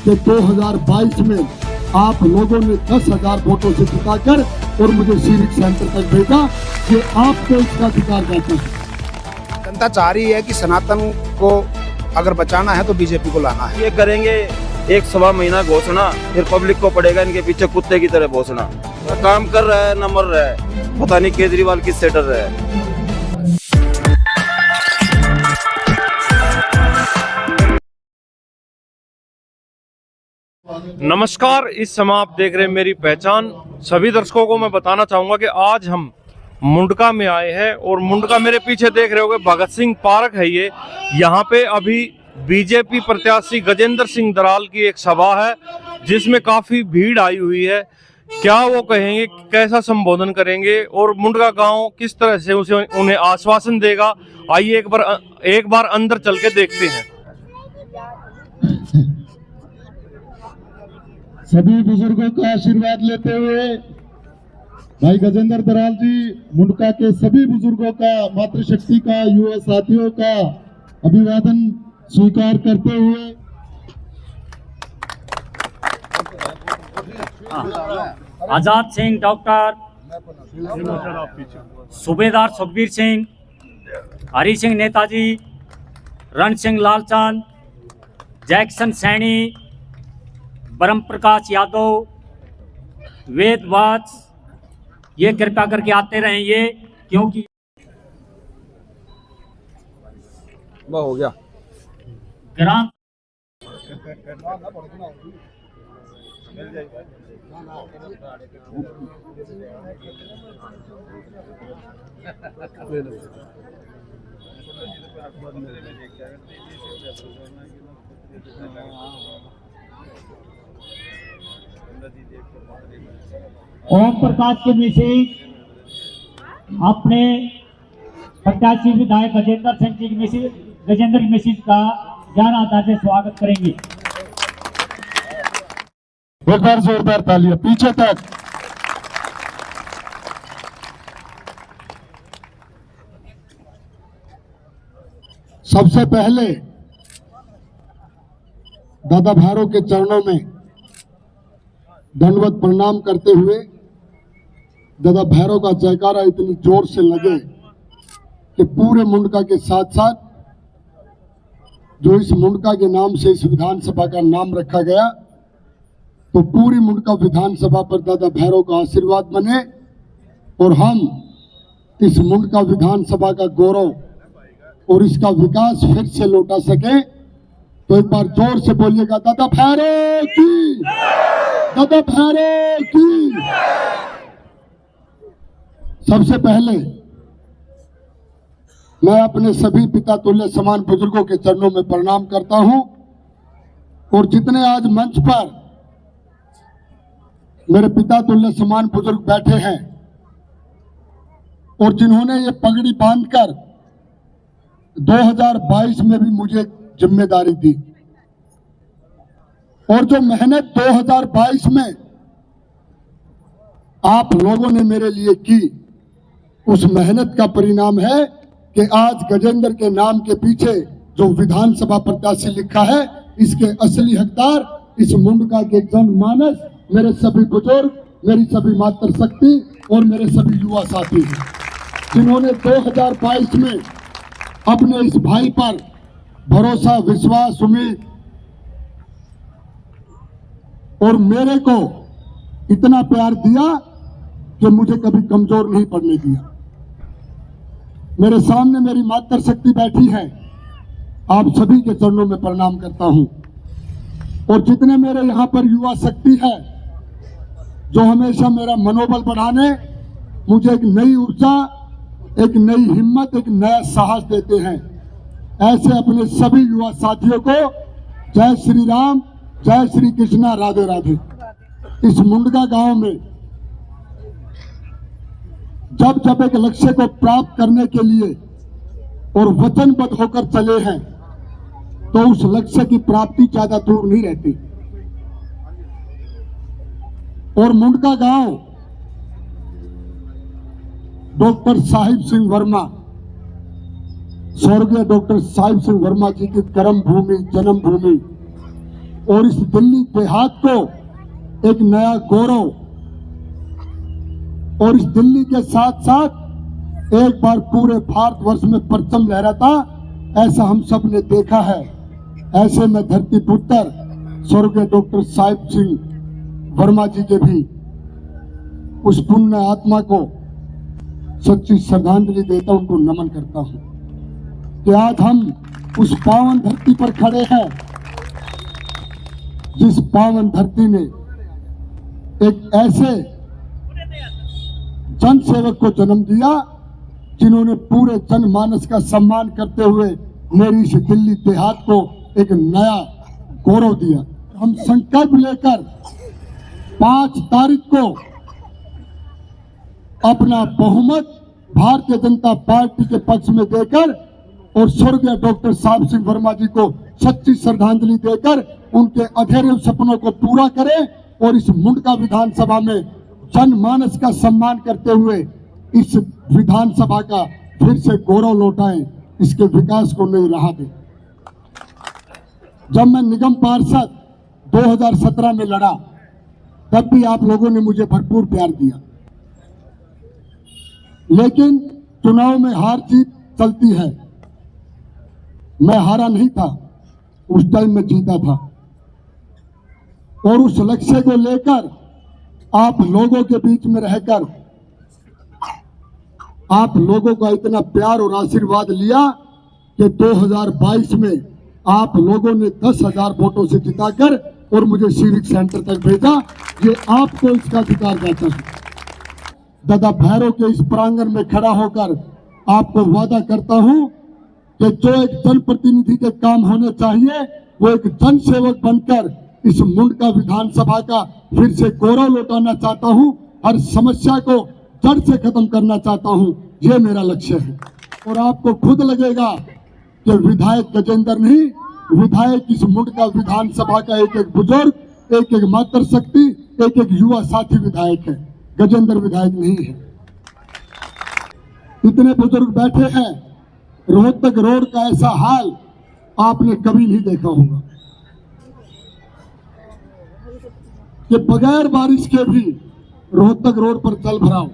कि 2022 में आप लोगों ने 10,000 वोटों से जिताकर और मुझे सीविक सेंटर तक भेजा कि आपको इसका अधिकार देता है। जनता चाह रही है कि सनातन को अगर बचाना है तो बीजेपी को लाना है। ये करेंगे 1 सवा महीना घोषणा, फिर पब्लिक को पड़ेगा इनके पीछे कुत्ते की तरह घोषणा। काम कर रहा है न मर रहा है, पता नहीं केजरीवाल किससे डर रहा है। नमस्कार, इस समय आप देख रहे हैं मेरी पहचान। सभी दर्शकों को मैं बताना चाहूंगा कि आज हम मुंडका में आए हैं और मुंडका मेरे पीछे देख रहे होंगे भगत सिंह पार्क है ये। यहाँ पे अभी बीजेपी प्रत्याशी गजेंद्र सिंह दराल की एक सभा है जिसमें काफी भीड़ आई हुई है। क्या वो कहेंगे, कैसा संबोधन करेंगे और मुंडका गांव किस तरह से उन्हें आश्वासन देगा, आइए एक बार अंदर चल के देखते हैं। सभी बुजुर्गों का आशीर्वाद लेते हुए भाई गजेंद्र दराल जी मुंडका के सभी बुजुर्गों का, मातृशक्ति का, युवा साथियों का अभिवादन स्वीकार करते हुए आजाद सिंह, डॉक्टर सूबेदार सुखबीर सिंह, हरि सिंह नेताजी, रण सिंह लालचंद, जैक्सन सैनी, ब्रह्म प्रकाश यादव, वेद वत्स, ये कृपया करके आते रहेंगे क्योंकि वो हो गया ग्राम ओम प्रकाश के मैसेज अपने प्रत्याशी विधायक गजेंद्र सिंह जी गजेंद्र मैसेज का ज्ञान आधार से स्वागत करेंगे। एक बार जोरदार तालियां पीछे तक। सबसे पहले दादा भारो के चरणों में दंडवत प्रणाम करते हुए, दादा भैरव का जयकारा इतनी जोर से लगे कि पूरे मुंडका के साथ साथ जो इस मुंडका के नाम से इस विधानसभा का नाम रखा गया, तो पूरी मुंडका विधानसभा पर दादा भैरव का आशीर्वाद बने और हम इस मुंडका विधानसभा का गौरव और इसका विकास फिर से लौटा सके। तो एक बार जोर से बोलिएगा, दादा भैरव की, दादा भैरव की। सबसे पहले मैं अपने सभी पिता तुल्य समान बुजुर्गों के चरणों में प्रणाम करता हूं और जितने आज मंच पर मेरे पिता तुल्य समान बुजुर्ग बैठे हैं और जिन्होंने ये पगड़ी बांधकर 2022 में भी मुझे जिम्मेदारी दी और जो मेहनत 2022 में आप लोगों ने मेरे लिए की, उस मेहनत का परिणाम है कि आज गजेंद्र के नाम के पीछे जो विधानसभा प्रत्याशी लिखा है, इसके असली हकदार इस मुंडका के जनमानस, मेरे सभी बुजुर्ग, मेरी सभी मातृशक्ति और मेरे सभी युवा साथी हैं, जिन्होंने 2022 में अपने इस भाई पर भरोसा, विश्वास, उम्मीद और मेरे को इतना प्यार दिया कि मुझे कभी कमजोर नहीं पड़ने दिया। मेरे सामने मेरी मातृशक्ति बैठी है, आप सभी के चरणों में प्रणाम करता हूं और जितने मेरे यहां पर युवा शक्ति है जो हमेशा मेरा मनोबल बढ़ाने, मुझे एक नई ऊर्जा, एक नई हिम्मत, एक नया साहस देते हैं, ऐसे अपने सभी युवा साथियों को जय श्री राम, जय श्री कृष्णा, राधे राधे। इस मुंडका गांव में जब एक लक्ष्य को प्राप्त करने के लिए और वचनबद्ध होकर चले हैं, तो उस लक्ष्य की प्राप्ति ज्यादा दूर नहीं रहती। और मुंडका गांव डॉक्टर साहिब सिंह वर्मा, स्वर्गीय डॉक्टर साहिब सिंह वर्मा जी की कर्म भूमि, जन्म भूमि, और इस दिल्ली देहात को एक नया गौरव, और इस दिल्ली के साथ साथ एक बार पूरे भारतवर्ष में परचम लहराता, ऐसा हम सब ने देखा है। ऐसे में धरती पुत्र स्वर्गीय डॉक्टर साहिब सिंह वर्मा जी के भी उस पुण्य आत्मा को सच्ची श्रद्धांजलि देता हूं, उनको नमन करता हूं कि आज हम उस पावन धरती पर खड़े हैं, जिस पावन धरती ने एक ऐसे जन सेवक को जन्म दिया जिन्होंने पूरे जनमानस का सम्मान करते हुए मेरी इस दिल्ली देहात को एक नया गौरव दिया। हम संकल्प लेकर 5 तारीख को अपना बहुमत भारतीय जनता पार्टी के पक्ष में देकर और स्वर्गीय डॉक्टर साहिब सिंह वर्मा जी को सच्ची श्रद्धांजलि देकर उनके अधूरे सपनों को पूरा करें और इस मुंडका विधानसभा में जनमानस का सम्मान करते हुए इस विधानसभा का फिर से गौरव लौटाएं, इसके विकास को नई राह दें। जब मैं निगम पार्षद 2017 में लड़ा, तब भी आप लोगों ने मुझे भरपूर प्यार दिया, लेकिन चुनाव में हार जीत चलती है। मैं हारा नहीं था, उस टाइम में जीता था, और उस लक्ष्य को लेकर आप लोगों के बीच में रहकर आप लोगों का इतना प्यार और आशीर्वाद लिया कि 2022 में आप लोगों ने 10,000 वोटों से जिताकर और मुझे सिविक सेंटर तक भेजा। ये आपको इसका अधिकार देता हूं। दादा भैरव के इस प्रांगण में खड़ा होकर आपको वादा करता हूं कि जो एक जनप्रतिनिधि के काम होने चाहिए, वो एक जन सेवक बनकर इस मुंडका विधानसभा का फिर से गौरव लौटाना चाहता हूं। हर समस्या को जड़ से खत्म करना चाहता हूं, ये मेरा लक्ष्य है। और आपको खुद लगेगा कि विधायक गजेंद्र नहीं, विधायक इस मुंडका विधानसभा का एक एक बुजुर्ग, एक एक मातृशक्ति, एक एक युवा साथी विधायक है, गजेंद्र विधायक नहीं है। इतने बुजुर्ग बैठे हैं, रोहतक रोड का ऐसा हाल आपने कभी नहीं देखा होगा कि बगैर बारिश के भी रोहतक रोड पर जल भराव।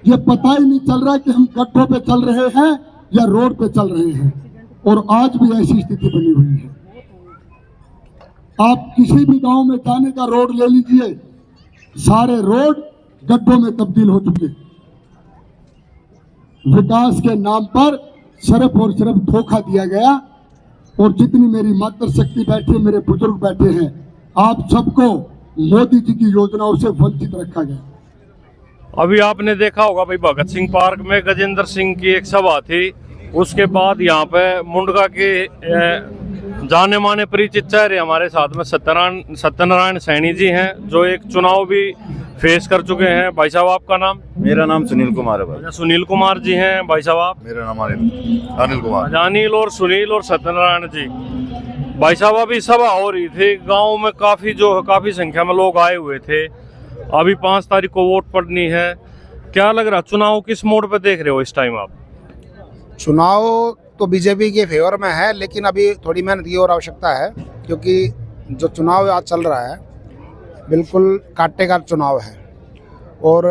ये पता ही नहीं चल रहा कि हम गड्ढों पे चल रहे हैं या रोड पे चल रहे हैं, और आज भी ऐसी स्थिति बनी हुई है। आप किसी भी गांव में जाने का रोड ले लीजिए, सारे रोड गड्ढों में तब्दील हो चुके। विकास के नाम पर सिर्फ और सिर्फ धोखा दिया गया, और जितनी मेरी मातृशक्ति बैठी, मेरे बुजुर्ग बैठे हैं, आप सबको मोदी जी की योजनाओं से वंचित रखा गया। अभी आपने देखा होगा भाई, भगत सिंह पार्क में गजेंद्र सिंह की एक सभा थी। उसके बाद यहाँ पे मुंडका के जाने माने परिचित चेहरे हमारे साथ में सत्यनारायण सैनी जी हैं, जो एक चुनाव भी फेस कर चुके हैं। भाई साहब, आपका नाम? मेरा नाम सुनील कुमार है भाई। सुनील कुमार जी हैं। भाई साहब, आप? मेरा नाम अनिल कुमार। अनिल और सुनील और सत्यनारायण जी। भाई साहब, अभी सभा हो रही थी गांव में, काफी संख्या में लोग आए हुए थे। अभी 5 तारीख को वोट पड़नी है। क्या लग रहा, चुनाव किस मोड पे देख रहे हो इस टाइम आप? चुनाव तो बीजेपी के फेवर में है, लेकिन अभी थोड़ी मेहनत की और आवश्यकता है, क्योंकि जो चुनाव आज चल रहा है बिल्कुल कांटे का चुनाव है। और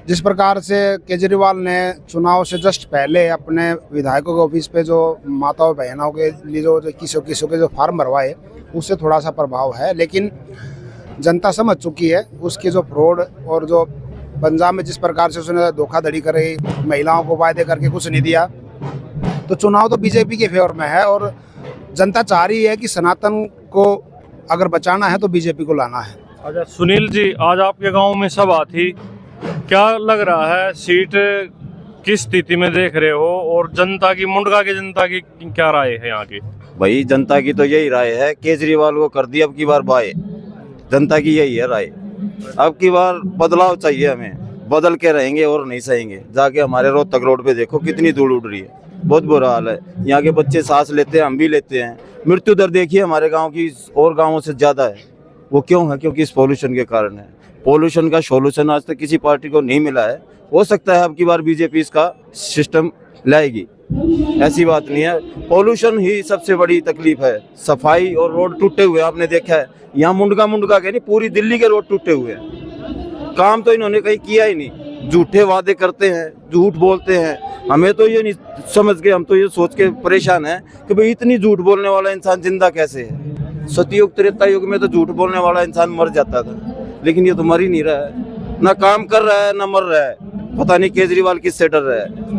जिस प्रकार से केजरीवाल ने चुनाव से जस्ट पहले अपने विधायकों के ऑफिस पे जो माताओं बहनों के लिए जो किसों के जो फार्म भरवाए, उससे थोड़ा सा प्रभाव है, लेकिन जनता समझ चुकी है उसके जो फ्रॉड और जो पंजाब में जिस प्रकार से उसने धोखाधड़ी करी, महिलाओं को वायदे करके कुछ नहीं दिया। तो चुनाव तो बीजेपी के फेवर में है, और जनता चाह रही है कि सनातन को अगर बचाना है तो बीजेपी को लाना है। अच्छा सुनील जी, आज आपके गांव में सभा थी, क्या लग रहा है, सीट किस स्थिति में देख रहे हो, और जनता की, मुंडका की जनता की क्या राय है यहाँ की? भाई जनता की तो यही राय है, केजरीवाल को कर दी अब की बार बाय। जनता की यही है राय, अब की बार बदलाव चाहिए हमें, बदल के रहेंगे और नहीं सहेंगे। जाके हमारे रोहतक रोड पे देखो कितनी धूल उड़ रही है, बहुत बुरा हाल है। यहाँ के बच्चे सांस लेते हैं, हम भी लेते हैं। मृत्यु दर देखिए हमारे गांव की और गांवों से ज़्यादा है। वो क्यों है? क्योंकि इस पॉल्यूशन के कारण है। पॉल्यूशन का सॉल्यूशन आज तक किसी पार्टी को नहीं मिला है। हो सकता है अब की बार बीजेपी इसका सिस्टम लाएगी। ऐसी बात नहीं है। पोल्यूशन ही सबसे बड़ी तकलीफ है, सफाई और रोड टूटे हुए आपने देखा है। यहाँ मुंडका के नहीं, पूरी दिल्ली के रोड टूटे हुए हैं। काम तो इन्होंने कहीं किया ही नहीं, झूठे वादे करते हैं, झूठ बोलते हैं। हमें तो ये नहीं समझ के, हम तो ये सोच के परेशान हैं कि भाई इतनी झूठ बोलने वाला इंसान जिंदा कैसे है। सतयुग त्रेता युग में तो झूठ बोलने वाला इंसान मर जाता था, लेकिन ये तो मर ही नहीं रहा है, ना काम कर रहा है ना मर रहा है। पता नहीं केजरीवाल किससे डर रहा है।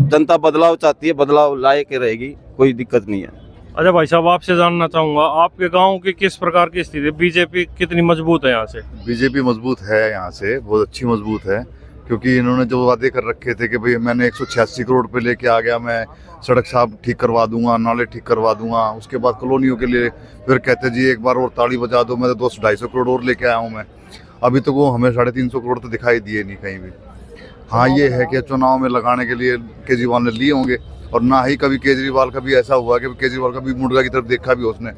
जनता बदलाव चाहती है, बदलाव लाए के रहेगी, कोई दिक्कत नहीं है। अच्छा भाई साहब, आपसे जानना चाहूंगा आपके गांव की किस प्रकार की स्थिति है? बीजेपी कितनी मजबूत है यहाँ से? बीजेपी मजबूत है, यहाँ से बहुत अच्छी मजबूत है, क्योंकि इन्होंने जो वादे कर रखे थे कि भाई मैंने 186 करोड़ पे लेके आ गया, मैं सड़क साहब ठीक करवा दूंगा, नाले ठीक करवा दूंगा। उसके बाद कॉलोनियों के लिए फिर कहते जी एक बार और ताली बजा दो, मैं तो 200-250 करोड़ और लेके आया हूँ मैं। अभी तो वो हमें 350 करोड़ तो दिखाई दिए नहीं कहीं भी। हाँ, ये है कि चुनाव में लगाने के लिए केजरीवाल ने लिए होंगे, और ना ही कभी केजरीवाल का भी ऐसा हुआ कि केजरीवाल का भी मुंडका की तरफ देखा भी उसने।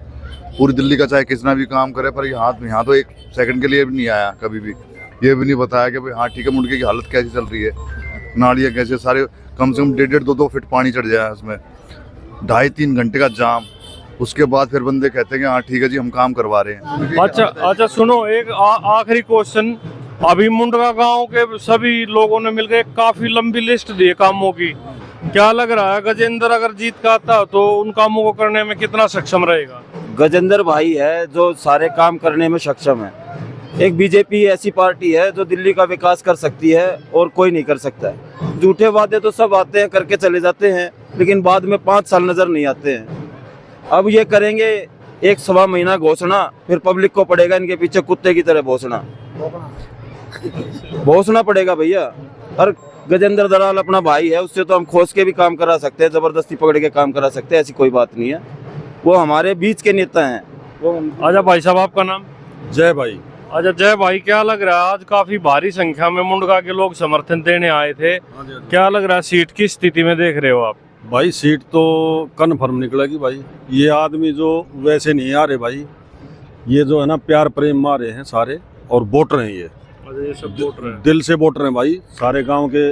पूरी दिल्ली का चाहे कितना भी काम करे, पर यहाँ तो एक सेकंड के लिए भी नहीं आया कभी भी। ये भी नहीं बताया कि भाई हाँ ठीक है, मुंडके की हालत कैसी चल रही है, नालियाँ कैसे, सारे कम से कम 1.5-2 फीट पानी चढ़ जाए उसमें, 2.5-3 घंटे का जाम। उसके बाद फिर बंदे कहते हैं कि हाँ ठीक है जी हम काम करवा रहे हैं। अच्छा सुनो, एक आखिरी क्वेश्चन। अभी मुंडका गांव के सभी लोगों ने मिलकर एक काफी लंबी लिस्ट दी है कामों की। क्या लग रहा है गजेंद्र अगर जीत का आता तो उन कामों को करने में कितना सक्षम रहेगा? गजेंद्र भाई है जो सारे काम करने में सक्षम है। एक बीजेपी ऐसी पार्टी है जो दिल्ली का विकास कर सकती है और कोई नहीं कर सकता है। झूठे वादे तो सब आते हैं करके चले जाते हैं, लेकिन बाद में 5 साल नजर नहीं आते हैं। अब ये करेंगे 1-1.25 महीना घोषणा, फिर पब्लिक को पड़ेगा इनके पीछे कुत्ते की तरह भोसना पड़ेगा भैया। और गजेंद्र दलाल अपना भाई है, उससे तो हम खोस के भी काम करा सकते हैं, जबरदस्ती पकड़ के काम करा सकते हैं, ऐसी कोई बात नहीं है। वो हमारे बीच के नेता हैं। अच्छा भाई साहब, आपका नाम? जय भाई। अच्छा जय भाई, क्या लग रहा है आज काफी भारी संख्या में मुंडका के लोग समर्थन देने आए थे, क्या लग रहा है सीट की स्थिति में देख रहे हो आप? भाई सीट तो कन्फर्म निकलेगी भाई। ये आदमी जो वैसे नहीं आ रहे भाई, ये जो है ना प्यार प्रेम मारे हैं सारे, और वोटर हैं ये। ये सब वोटर हैं, दिल से वोटर हैं भाई, सारे गांव के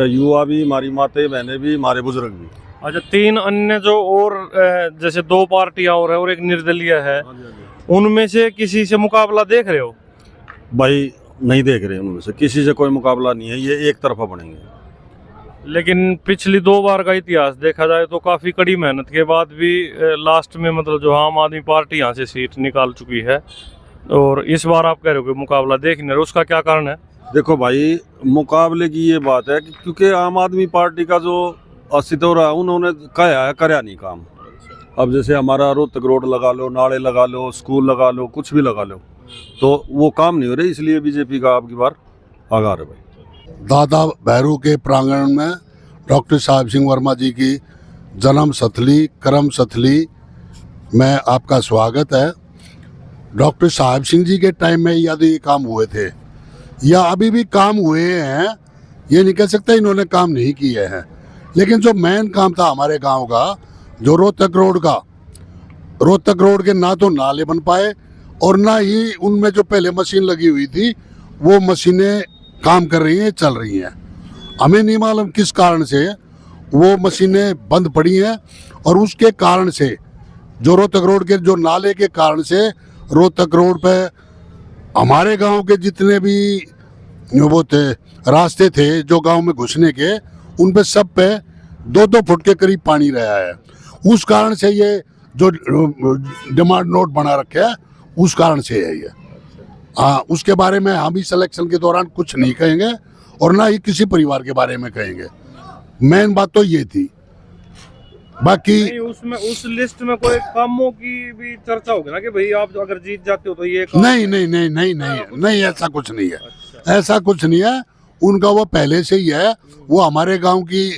युवा भी, हमारी माते बहनें भी, हमारे बुजुर्ग भी। अच्छा 3 अन्य जो और जैसे 2 पार्टियां और है और एक निर्दलीय है, उनमें से किसी से मुकाबला देख रहे हो? भाई नहीं देख रहे, उनमें से किसी से कोई मुकाबला नहीं है, ये एक तरफा बनेंगे। लेकिन पिछली 2 बार का इतिहास देखा जाए तो काफी कड़ी मेहनत के बाद भी लास्ट में मतलब जो आम आदमी पार्टी यहाँ से सीट निकाल चुकी है, और इस बार आप कह रहे हो कि मुकाबला देख नहीं रहे, उसका क्या कारण है? देखो भाई, मुकाबले की ये बात है कि क्योंकि आम आदमी पार्टी का जो अस्तित्व रहा, उन्होंने कहा है, कर्या नहीं काम। अब जैसे हमारा रोहतक रोड लगा लो, नाले लगा लो, स्कूल लगा लो, कुछ भी लगा लो, तो वो काम नहीं हो रहे, इसलिए बीजेपी का आपकी बार आगार है भाई। दादा भैरू के प्रांगण में डॉक्टर साहिब सिंह वर्मा जी की जन्म स्थली कर्म स्थली में आपका स्वागत है। डॉक्टर साहिब सिंह जी के टाइम में यदि ये काम हुए थे या अभी भी काम हुए हैं, ये नहीं कह सकता इन्होंने काम नहीं किए हैं, लेकिन जो मेन काम था हमारे गांव का, जो रोहतक रोड के ना तो नाले बन पाए, और ना ही उनमें जो पहले मशीन लगी हुई थी वो मशीनें काम कर रही हैं, चल रही हैं। हमें नहीं मालूम किस कारण से वो मशीनें बंद पड़ी हैं, और उसके कारण से जो रोहतक रोड के जो नाले के कारण से रोहतक रोड पे हमारे गांव के जितने भी वो थे रास्ते थे जो गांव में घुसने के, उन पे सब पे 2-2 फुट के करीब पानी रहा है। उस कारण से ये जो डिमांड नोट बना रखे है, उस कारण से है ये। हाँ, उसके बारे में हम भी सिलेक्शन के दौरान कुछ नहीं कहेंगे, और ना ही किसी परिवार के बारे में कहेंगे। मेन बात तो ये थी। बाकी नहीं, उसमें उस लिस्ट में कोई कामों की भी चर्चा होगी ना कि भाई आप अगर जीत जाते हो तो ये काम... नहीं, ऐसा कुछ नहीं है। अच्छा। ऐसा कुछ नहीं है, उनका वो पहले से ही है। वो हमारे गांव की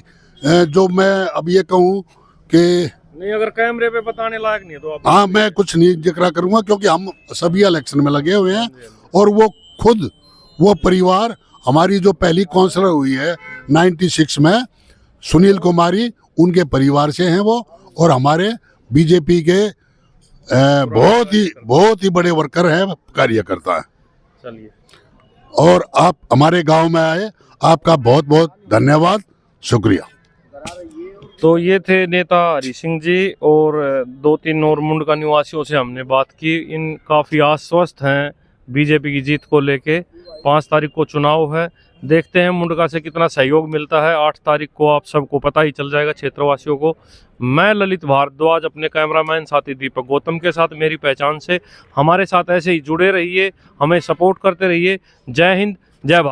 जो मैं अब ये कहूँ कि नहीं, अगर कैमरे पे बताने लायक नहीं है तो आप... हाँ, मैं कुछ नहीं जिक्र करूंगा, क्योंकि हम सभी इलेक्शन में लगे हुए हैं, और वो खुद वो परिवार हमारी जो पहली काउंसलर हुई है 96 में, सुनील कुमारी, उनके परिवार से हैं वो, और हमारे बीजेपी के बहुत ही बड़े वर्कर हैं, कार्यकर्ता हैं। चलिए, और आप हमारे गांव में आए, आपका बहुत बहुत धन्यवाद, शुक्रिया। तो ये थे नेता हरि सिंह जी और 2-3 और मुंडका निवासियों से हमने बात की। इन काफ़ी आश्वस्त हैं बीजेपी की जीत को लेके। 5 तारीख को चुनाव है, देखते हैं मुंडका से कितना सहयोग मिलता है। 8 तारीख को आप सबको पता ही चल जाएगा, क्षेत्रवासियों को। मैं ललित भारद्वाज अपने कैमरामैन साथी दीपक गौतम के साथ मेरी पहचान से। हमारे साथ ऐसे ही जुड़े रहिए, हमें सपोर्ट करते रहिए। जय हिंद, जय भारत।